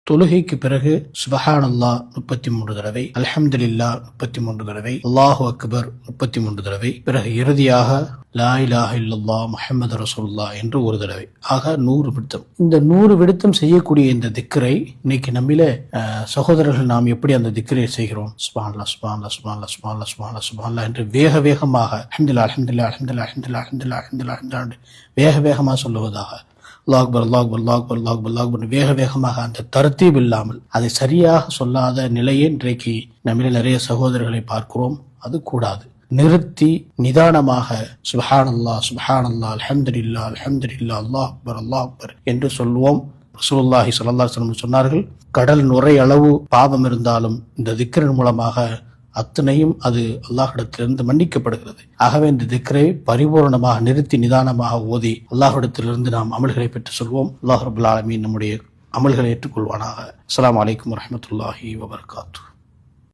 தொழுகைக்கு பிறகு சுப்ஹானல்லாஹ் 33 தடவை, அல்ஹம்துலில்லாஹ் 33 தடவை, அல்லாஹு அக்பர் 33 தடவை, பிறகு இறுதியாக லா இலாஹ இல்லல்லாஹ் முஹம்மது ரசூலுல்லாஹ் என்று ஒரு தடவை, ஆக 100 விடுத்தம். இந்த 100 விடுத்தம் செய்யக்கூடிய இந்த திக்ரை இன்னைக்கு நம்மில சகோதரர்கள் நாம் எப்படி அந்த திக்ரை செய்கிறோம்? சுப்ஹானல்லாஹ் சுப்ஹானல்லாஹ் சுப்ஹானல்லாஹ் சுப்ஹானல்லாஹ் சுப்ஹானல்லாஹ் சுப்ஹானல்லாஹ் என்று வேக வேகமாக அல்ஹம்துலில்லாஹ் அல்ஹம்துலில்லாஹ் அல்ஹம்துலில்லாஹ் அல்ஹம்துலில்லாஹ் அல்ஹம்துலில்லாஹ் அல்ஹம்துலில்லாஹ் வேக வேகமாக சொல்லுவதாக, அல்லாஹ் அக்பர் அல்லாஹ் அக்பர் அல்லாஹ் அக்பர் அல்லாஹ் அக்பர் அல்லாஹ் அக்பர் வேக வேகமாக அந்த தர்த்தீப் இல்லாமல் அதை சரியாக சொல்லாத நிலையை இன்றைக்கு நம்மில நிறைய சகோதரர்களை பார்க்கிறோம். அது கூடாது. நிறுத்தி நிதானமாக சுப்ஹானல்லாஹ் சுப்ஹானல்லாஹ் அல்ஹம்துலில்லாஹ் அல்ஹம்துலில்லாஹ் அல்லாஹ் அக்பர் என்று சொல்வோம். ரசூலுல்லாஹி ஸல்லல்லாஹு அலைஹி வஸல்லம் சொன்னார்கள், கடல் நுரை அளவு பாவம் இருந்தாலும் இந்த திக்ரின் மூலமாக அத்தனையும் அது அல்லாஹ்விடத்திலிருந்து மன்னிக்கப்படுகிறது. ஆகவே இந்த திக்ரை பரிபூர்ணமாக நிறுத்தி நிதானமாக ஓதி அல்லாஹ்விடத்திலிருந்து நாம் அமல்களை பெற்று சொல்வோம். அல்லாஹ் ரப்பல் ஆலமீன் நம்முடைய அமல்களை ஏற்றுக்கொள்வானாக. அஸ்ஸலாமு அலைக்கும் வரஹ்மத்துல்லாஹி வபரகாத்துஹு.